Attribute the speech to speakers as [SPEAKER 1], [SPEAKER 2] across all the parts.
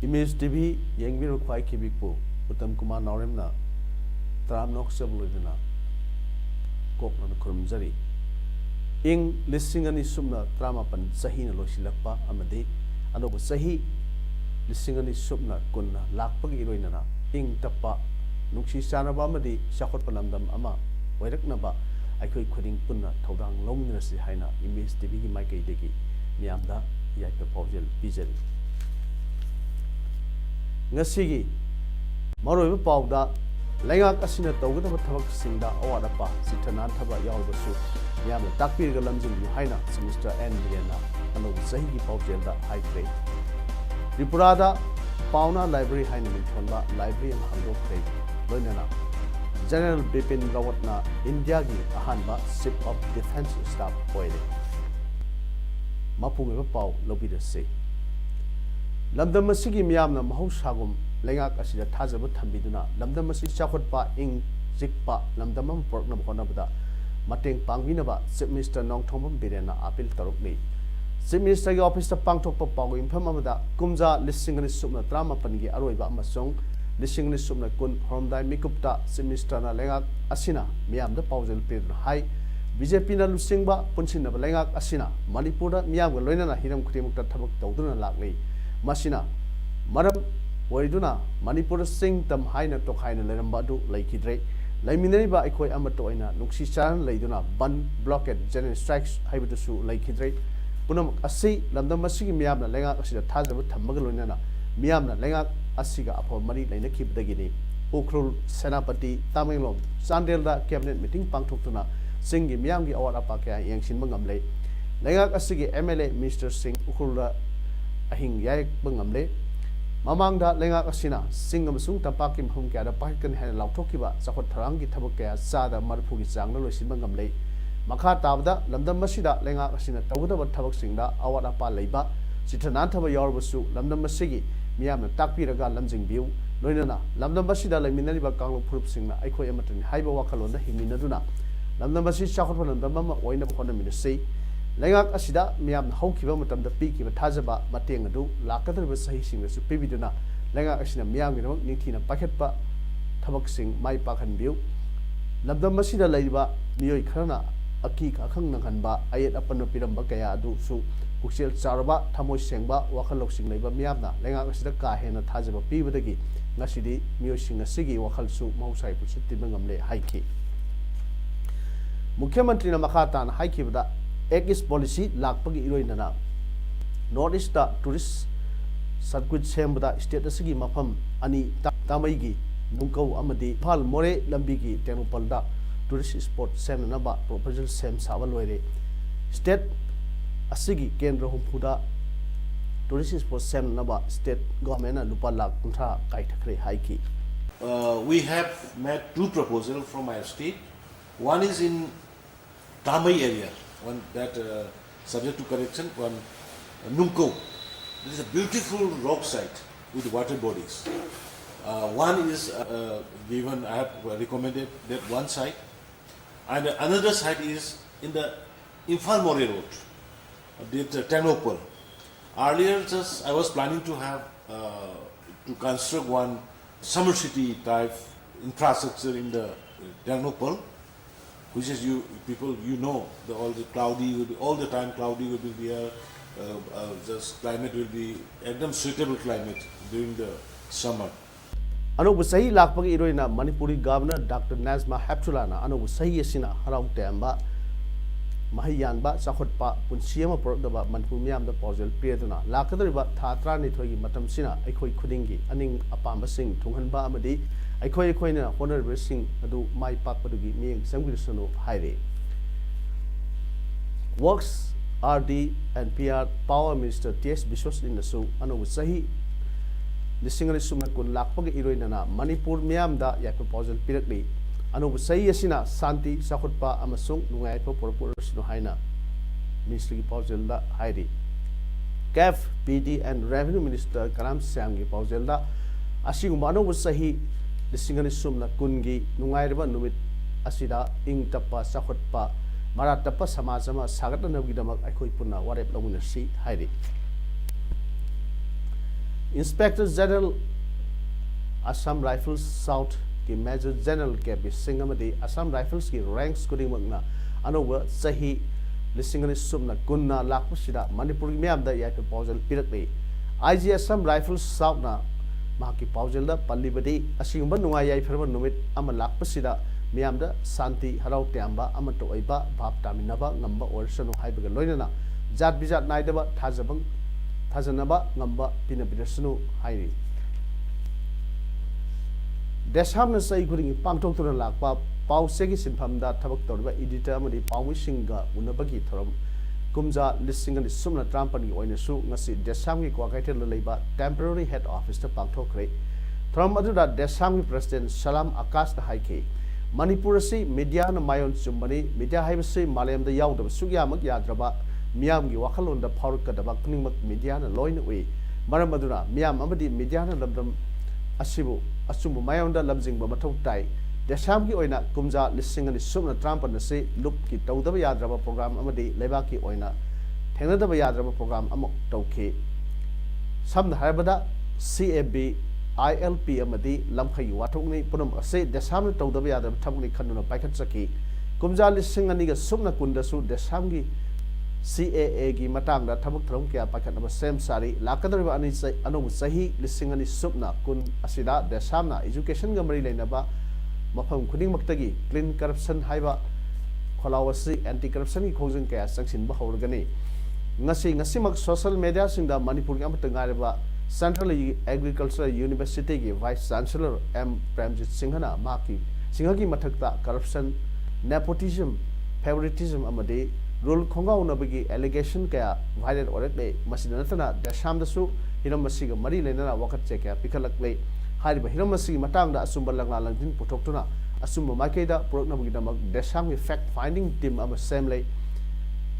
[SPEAKER 1] Image TV yang biru kwai kibikpo Uttamkumar Naorem na tram nok sebulina kok na kurumjari ing listing ani sumna trama pan sahi na losilakpa amadi anobu sahi listing ani sumna kunna lakpagi iroina na ing tappa nungsi sanaba amadi sakot palamdam ama oiraknaba aikoi khuding punna thodang lomna si haina Image TV gi maikai degi miamda yaipa paujel pijari ngasigi maroi pauda lengak asina tawgada thabak singda awada pa sithanan thaba yawbasu yam takpir ga lamjin yu haina semester end yana anu sahi gi paujelda haikre tripurada pauna library haina minthonba library am hangdo khrei loinana general bipin rawatna india gi ahanba chief of defense staff oile mapunge pau lobida se lamdam asigi miyamna mahusagum lengak asida thajaba thambiduna lamdam asi chakhotpa ing jikpa lamdam am porkna bonabada mateng pangbinaba chief minister nongthongbam birena appeal tarukni chief minister gi office ta pangthokpa pago infam amada kumja listing ani sumna trama pangi aroiba amasong listing ani sumna kun horomdai mikupta chief minister na lengak asina miyamda paujel pedra hai BJP na lusingba punsinaba lengak asina manipurda miyamga loinana hiram khrimukta thabak tawduna lakni masina maram oiduna manipur sing tam haina to haina leramba du laikidre laiminai ba aikoi amato aina nuksi chan leiduna ban blockade general strikes haibutu su laikidre punam asi lamdam masigi miyamna lenga asida thajaba thammaga loinana miyamna lenga asiga apho mari laina khibdagini ukrul senapati tamenglom sandelda cabinet meeting pangthoktuna singi miyamgi award apa kya yangsin mangamle lenga asigi MLA Mr Singh ukrulda ahing yaik bangamle mamangda lengak asina singam sung tapakim hum kya da pahikan han lauthokiba sakot tharangi thabak kya sada marphugi changna loisin bangamle makha tabda lamdam masida lengak asina tawda thabak singda awada pa leiba sithanan thaba yorbasu lamdam masigi miyamna takpiraga lamjing biu loinana lamdam masida laiminari ba kanglo phurup singna aikhoi amatani haiba wakhalonda hingminaduna lamdam masi sakot lamdam ma oina khona minasei lengak asida miyam haukiba matamda pikiba thajaba mateng adu lakadriba sahi singsu pibiduna lengak asina miyam gi ningthina pakhetpa thabak sing mai pakhan biu lamdam masida leiba miyoi kharana aki ka khang nanghanba ayet apan piramba kaya adu su kuksel charba thamoi sengba wakhalok sing leiba miyamna lengak asida ka hena thajaba pibadagi ngasidi miyoi sing asigi wakhal su mausai pu sitti bangamle haiki mukhyamantri na makhatan haikibda Egis policy lakpagi iroinana North East tourist circuit sembada state asigi mafam ani tamaigi nungkau amadi phal more lambigi tenupalda tourist spot semnaba proposal sem sawalwere state asigi kendra humpuda tourist spot semnaba state government na lupa lakh kuntha kai thakre haiki
[SPEAKER 2] we have made two proposals from our state. One is in Tamai area, one that subject to correction, one Nungko. This is a beautiful rock site with water bodies. One is given, I have recommended that one site, and another site is in the Imphal More Road, the Tenopal. Earlier, just I was planning to have to construct one summer city type infrastructure in the Tenopal, which is all the cloudy will be all the time cloudy will be there. Just climate will be एकदम suitable climate during the summer.
[SPEAKER 1] Anobu sahi lakpagi iroina Manipuri Governor Dr. Nazma Heptulana anobu sahi asina harau temba mahiyanba sakhotpa punsiama prodaba Manipur miyamda paujel piaduna lakadriba thatra ni thogi matam sina aikhoi khudingi aning apamba sing thunghanba amadi aikhoi na honorable sing adu mai pakpadugi miyeng samgrisano haire Works, RD and PR Power Minister T.S. Biswas in the Su Anu Sahi Lisingali Sumna Kun Lakpag Iroinana Manipur Miamda Yak proposal Pirakli Anu Sahi Yasina Santi Sakutpa Amasung Nungai Purpur Haina Ministry Pauzelda Heidi CAF PD and Revenue Minister Karam Samgi Pauzelda Asingumano was Sahi Lisingali Sumna Kungi Nungairaba Numit Asida Ing Tapa Sakutpa Maratapa Samazama Sagatan Vidamak Akoipuna Warep Lomuna Si Heidi Inspector General Assam Rifles South ki Major General ke Singamadi Assam Rifles ki ranks kuding magna anowa sahi lisingani sumna kunna lakpusida Manipur miamda ya proposal pirakni IG Assam Rifles South na mahaki proposal da pallibadi asingba nunga yai ferba numit ama lakpusida miamda santi harau tiamba ama to oiba bhap taminaba ngamba orsanu haibaga loinana jat bijat naidaba thajabang Thajanaba ngamba pinapidarsunu hairi Desham na sai guring pangtok tu lakpa pau segi sinphamda thabak torba editor amadi pawi singa unabagi thoram kumja listing and sumna trampani oina su ngasi Desham ki kwakaitel leiba temporary head office ta pangtok re thoram aduda Desham ki president Salam Akash ta haike Manipur si media na mayon chumbani media haibasi malayam da yaudab sugya mak yadraba Miam gi wakalon da Paurka da Bakning Media na loin way Maramaduna Miam Amadi Media na Lamdam Asibu Asumbu Mayonda Lamzing Bamatau Tai Desham ki oina kumja listing and sumna Trump and say look ki Tauda Yadraba program Amadi Lebaki oina Tenada Yadraba program Amok Tauke Sam Harbada CAB ILP Amadi Lamkai Watokni Punum say Desham Tauda Yadraba Tamni Kanuna Pakatsaki Kumja listing and Niga Sumna Kundasu Deshamgi CAA ki matang da thabuk throm kya pakhat na sem sari lakadar ani sai anu sahi lising ani subna kun asida desamna education ga mari leina ba mafam khuding maktagi clean corruption haiba kholawasi anti corruption ki khojung kya sangsin ba hawrgani ngasi mak social media singda manipur ga matangai ba Central Agricultural University ki vice chancellor M Premjit Singhana maki singhagi mathakta corruption nepotism favoritism amade rule khongau na bagi allegation kaya viral orekle masina natana Desham da su hiram masiga mari lenana wakat che kaya pikhalakle hariba hiram masigi matang da asumba langla langtin putoktuna asumba makeida purokna bagi damak Desham ki fact finding team ama semle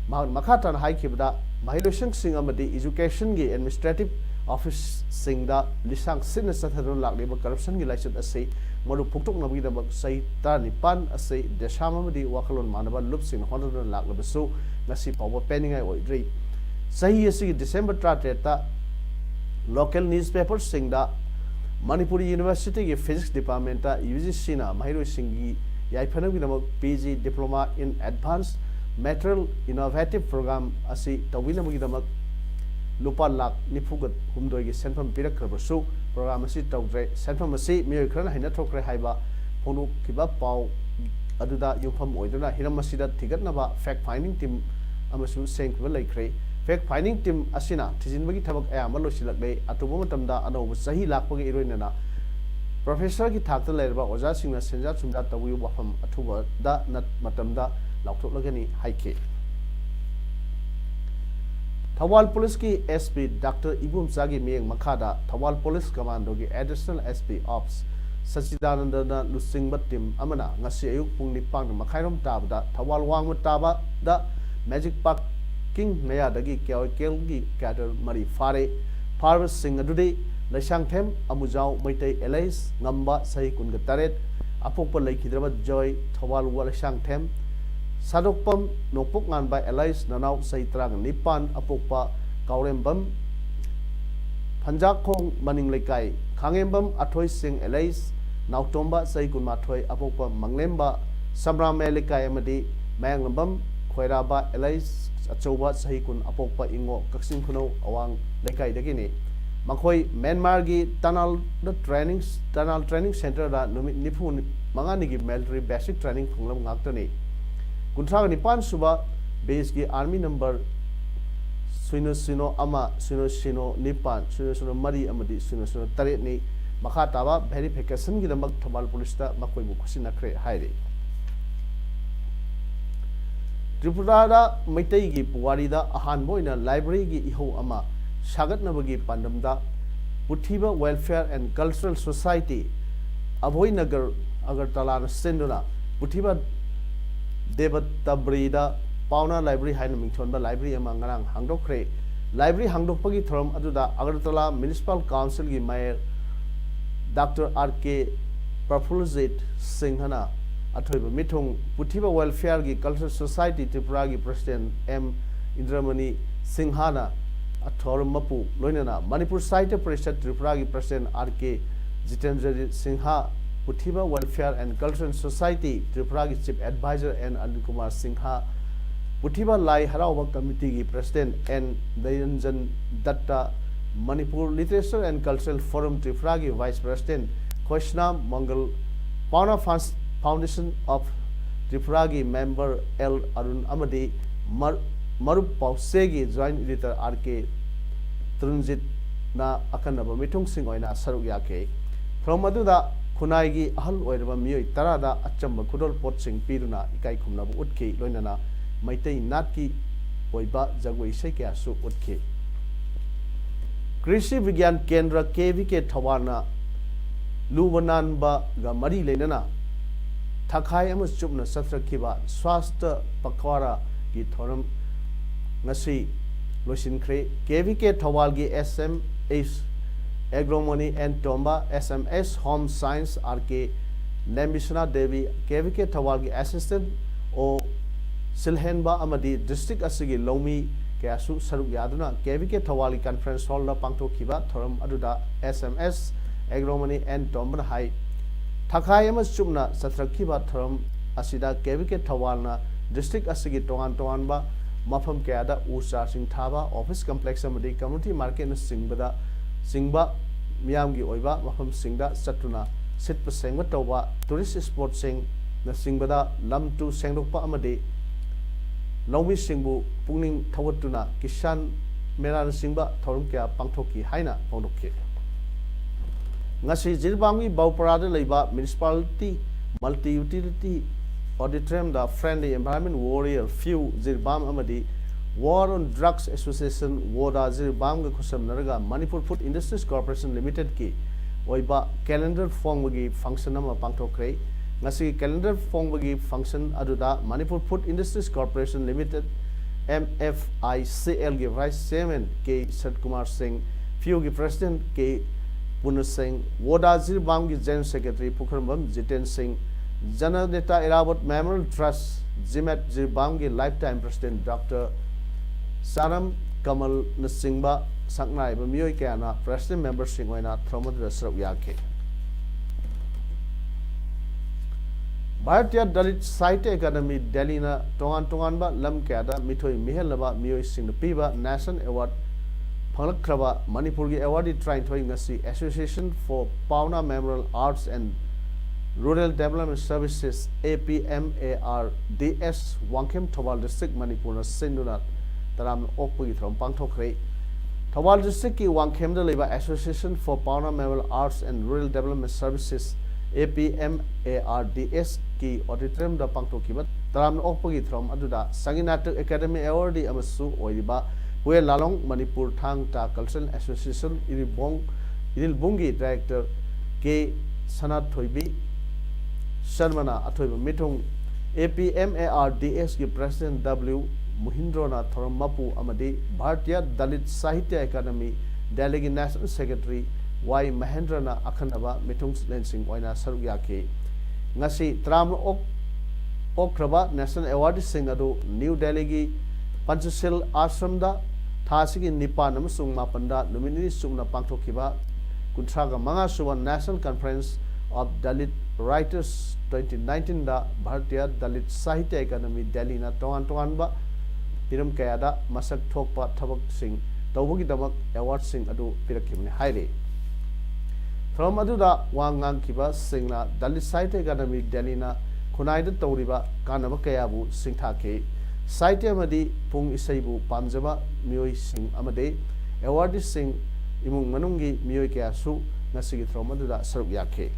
[SPEAKER 1] makhatan haikibda mahilosang sing amadi education gi administrative office singda lisang sinna sathadon lakle ba corruption gi license ase modu puktok na bagi damak sai ta nipan ase Desham amadi wakalon manaba lup sing honor lakle basu ngasi pawa penning ai oidri sahi ase December 30 ta local newspaper singda Manipuri University ki physics department ta UGC na mahiro singi yai phanam gi damak PG diploma in advanced material innovative program ase tawina bagi damak lupa lak nifugat humdoi gi senfam pirak krabasu program ase tawdre senfam ase miyo khran haina thokre haiba phonu kiba pau aduda yufam oiduna hiram asida thigatnaba fact finding team amasu sengkwa laikre fact finding team asina thijinbagi thabak ayama losilakle atubo matamda anoba sahi lakpagi iroinana professor ki thakta lerba oja singna senja chumda tawiu wafam athuba da nat matamda lauthoklagani haike Thawal Police ki SP Dr. Ibum Sagi Miyeng Makhada Thawal Police Commando ki Additional SP Ops Sachidananda na lusingbat team amana ngasi ayuk pung nipang na makhairom tabda Thawal wangma taba da Magic Park King Maya dagi kyaw kelgi kader mari fare Parvas Singh adudi Laisang Them Amujau Maitai Elais ngamba sahi kun gataret apokpa laikhidraba Joy Thawal wa Laisang Them Sadokpam nopok ngan by Elais nanau saitrang nipan apokpa kaurembam Panjakong maning lekai Kangembam Athoi Singh Elais Nautomba Saikun Mathoi apokpa Manglemba Samrame lekai amadi Mayanglambam Khoiraba Elais Achoba Sahikun apokpa Ingo Kaksin Kuno Awang lekai dagini Makhoi Myanmar gi Tunnel Training Center da nipu mangani gi military basic training phunglam ngaktani Kuntraga nipan suba base ki army number sino ama sino nipan sino mari amadi sino taret ni makha taba verification gi damak Thawal police ta makoi bu khusin nakre haire Tripura Maitei gi Puwarida Ahan Boina Library gi Iho Ama Sagat Nabagi Pandamda Puthiba Welfare and Cultural Society Avoy Nagar Agartala Senduna Puthiba Devatabrida Pauna Library Hainaming Chonba Library Amangarang Hangdokre Library Hangdokpagi Throm Aduda Agartala Municipal Council gi Mayor Dr. R.K. Prafulzit Singhana Athoiba Mithung Puthiba Welfare gi Cultural Society Tripura gi President M. Indramani Singhana Athorum Mapu Loinana Manipur Site Parishad Tripura gi President R.K. Jitendra Singha Puthiba Welfare and Cultural Society Tripura gi Chief Advisor N. Uttamkumar Singha Puthiba Lai Harauba Committee gi President N. Dayanjan Datta Manipur Literature and Cultural Forum Tripura gi Vice President Krishna Mangal Pauna Foundation of Tripura gi member L. Arun Amadi Marup Pausegi Joint Editor R.K. Trunjit na Akanaba Mitung Singoina Saruk Yake from Maduda Kunaigi Ahal Oiraba Mui Tarada Achamba Kudol Potsing Piruna Ikai Kumnabu Utki Loinana Maitei Natki Oiba Jagway Sheke Su Utki Krishi Vigyan Kendra KVK Tawana Lubananba Gamari Lenana Takai Amas Chupna Satra Kiba Swasta Pakwara Gi Thoram Nasi Losin Kre KVK Tawalgi SMS Agromony and Tomba SMS Home Science RK Nambishana Devi KVK Tawalgi Assistant O Silhenba Amadi District Asigi Lomi Kasu Saruk Yaduna KVK Tawali Conference Hall La Pangto Kiba Thoram Aduda SMS Agromony and Tomba High Takayamas Chumna Satrakiba Thoram Asida KVK Tawalna District Asigi Tongan Tonganba Mafam Kada Usha Sing Thaba Office Complex Amadi Community Market Singbada Singba Miamgi Oiba Mafam Singda Satuna Sitpa Sengwa Toba Tourist Sport Sing Na Singbada Lam to Sengdokpa Amadi Lomi Singbu Pungning Tawatuna Kishan Meran Singba Thorum Kya Pangtoki Haina Pondoki Ngasi Jilbangi Bauparada Leba Municipality Multi Utility Auditorium the Friendly Environment Warrior Few Zirbam Amadi War on Drugs Association Woda Zirbam Kusam Naraga Manipur Food Industries Corporation Limited Ki Oiba Calendar Fongwagi Function Nama Pangtokre Ngasi Calendar Fongwagi Function Aduda Manipur Food Industries Corporation Limited MFICL Gi Vice Chairman K. Satkumar Singh Few Gi President K. Punas Singh Woda Zirbam Gi General Secretary Pukharambam Jiten Singh Jana Neta Irabot Memorial Trust Jimet Zirbamgi Lifetime President Dr. Saram Kamal Nasingba Saknai Bamioy Kana President Member Singwaina Thromat Rasrab Yake Bharatiya Dalit Sahitya Academy Delhi na Tongan Tonganba Lam Kada Mithoi Mihelaba Mioy Singpiba National Award Phanglakhraba Manipurgi Awardee Train Thoi Ngasi Association for Pauna Memorial Arts and Rural Development Services APMARDS Wangkhem Thawal District Manipur na Sinduna Taram Okpagi Throm Pangthokre Thawal District ki Wangkhem da leba Association for Pauna Memorial Arts and Rural Development Services APMARDS ki auditorium da Pangthokiba Taram Okpagi Throm aduda Sanginatuk Academy Awardee amasu oiriba Hue Lalong Manipur Thang Ta Cultural Association Irilbungi Director K. Sanat Thoibi Sharmana Athoiba Mithung APMARDS ki President W. Muhindrona Thoram Mapu Amadi Bharatiya Dalit Sahitya Academy Delhi National Secretary Y. Mahendrana Akhanaba Mithung Lensing Oina Saruk Yake Ngasi Tram Okraba National Award Sing Adu New Delhi gi Panchashil Ashramda Thasigi Nipan Amasung Mapanda Luminary Sumna Pangthokiba Kuntraga Manga Suba National Conference of Dalit Writers 2019 da Bharatiya Dalit Sahitya Academy Delhi na Tongan Tonganba Hiram Kayada Masak Thokpa Thabak Sing Tawagi Damak Award Sing Adu Pirakimne Haire From Aduda Wangang Kiba Sing na Dalit Sahitya Academy Delhi na Kunaida Tauriba Kanaba Kayabu Sing Thake Sahitya Madi Pung Isaibu Pamjaba Mioy Sing Amade Award Sing Imung Manungi Mioy Kayasu Nasigi from Aduda Saruk Yake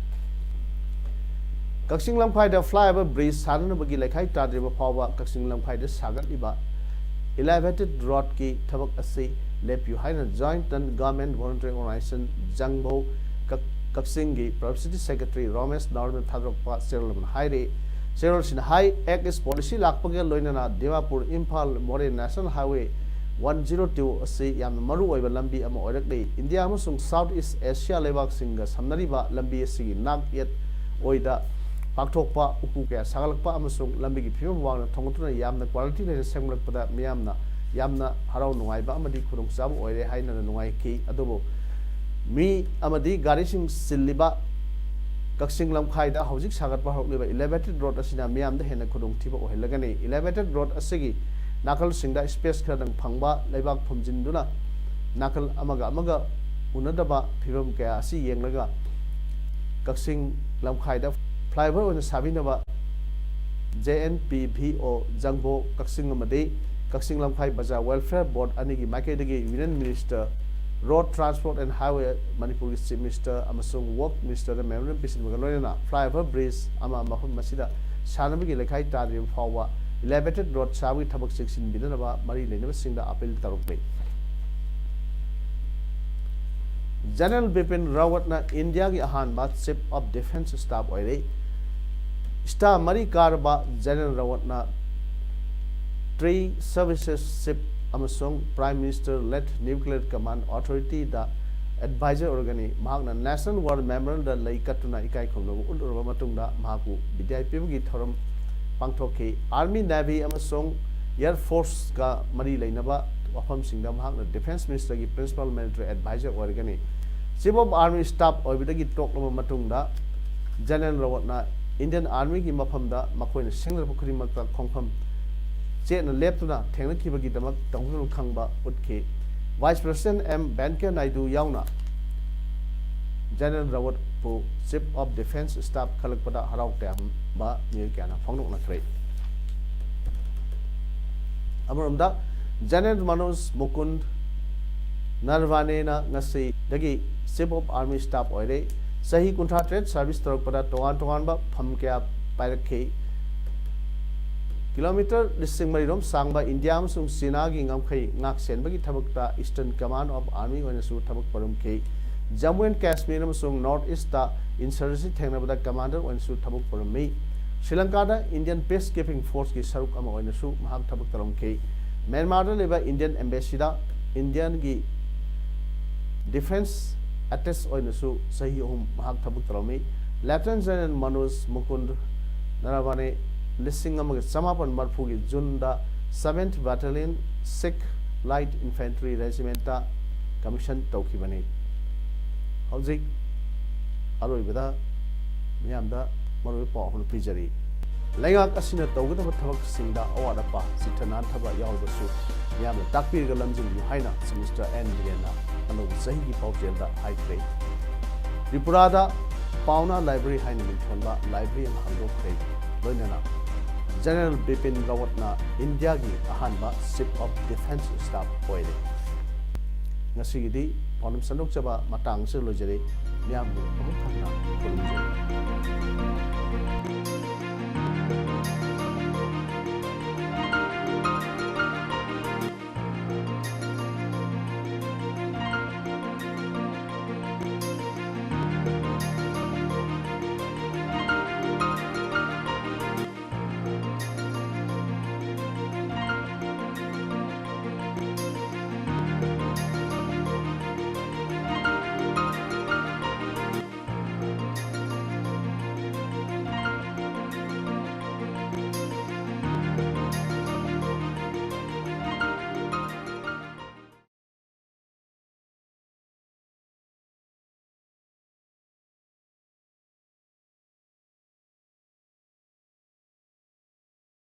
[SPEAKER 1] Kakching Lamphai flyover bridge Sanabagi like high Tadriba Power, Kakching Lamphai Sagat Iba, elevated road key, Tabak Asi, Lep you hide a joint and government voluntary organization, Jangbo, Kaksingi, Publicity Secretary, Romes, Northern Tadropa, Cyril Haire, Cyril Sin High Acts Policy Lakpaga Loinana, Devapur, Impal, More National Highway 102 Asi, Yam Maru over Lambi Am Oirakli, India Musung Southeast Asia Levak Singa, Samnariba, Lambi Asi, Nag yet Oida. Pakthokpa upu kaya sagalakpa amasung lambigi phimam wangna thongtuna yamna quality le semlakpada miyamna yamna harau nungaiba amadi khurung chabu oire haina nungai ki adubo mi amadi gari sing silliba Kakching Lamphai da hojik sagatpa hokliba elevated road asina miyamda hena khurung thiba ohelagani elevated road asigi nakal singda space khadang phangba leibak phumjinduna nakal amaga unadaba phimam kaya asi yenglaga Kakching Lamphai da flyover on the Sabinaba JNPVO Jangbo Kakching Amade Kakching Lamphai Bazaar Welfare Board Anigi Makedagi Union Minister Road Transport and Highway Manipur Chief Minister Amasung Work Minister the Memorandum Pisin Magaloina flyover bridge Ama Mahum Masida Sanabigi Lekai Tadrim Fawa elevated road Sawi Tabak 16 Binaba Mari Lenava Sinda Appeal Tarukbe General Bipin Rawatna India ki ahanba Chief of Defence Staff oire Star Mari Karba General Rawatna Three Services Chief Amasung Prime Minister led Nuclear Command Authority da Advisor Organi Mahakna National War Memorial da Laikatuna Ikai Khongno Ulurba Matungda Mahaku Bidai Pibgi Thorum Pangthoki Army Navy Amasung Air Force ka Mari Lainaba Wafam Singha Mahakna Defence Minister ki Principal Military Advisor Organi Chief of Army Staff Oibidagi Toklama Matungda General Rawatna Indian Army ki mafamda makoina singra pukri makta khongpham chena leptuna thengna khibagi damak tangul khangba utke Vice President M Venkaiah Naidu yauna General Rawat pu Chief of Defence Staff khalakpada harau tam ba mir kana phongnok na khrei amramda General Manoj Mukund Narvane na ngasi dagi Chief of Army Staff oire Sahi Kuntra Trade Service Torpada Tongan ba Pham Kya Pairakhi Kilometer Listing Marirom Sangba India Sung Sinagi Ngamkai Ngak Senbagi Tabukta Eastern Command of Army Wanasu Tabuk Parum K Jammu and Kashmir Sung North East Insurgency Tenabada Commander Wanasu Tabuk Parum Me Sri Lanka da Indian Peacekeeping Force ki Saruk Ama Wanasu Mahak Tabuk Parum K Myanmar da leba Indian Embassy da Indian gi Defence Attest Oinasu Sahi Mahak Tabuk Tarami Lieutenant General Manoj Mukund Naravane Listing among Samapan Marpugi Junda 7th Battalion Sikh Light Infantry Regimenta Commission Tokibani Hauzik Aroi Bida Miamda Marui Pahun Pijari Langak Asina Togata Tabak Sinda Oadapa Sitanan Taba Yalbasu Yam Takpir Galamjin Haina Semester N Diana Ano Zahi Paujel da High Grade Tripurada Pauna Library Haina Mintonba Library and Hando Grade Loinana General Bipin Rawatna India gi Ahanba Chief of Defence Staff Oile Ngasigidi Paunam Sandok Chaba Matang Se Lojere Miam Bahut Thangna Kolumjeri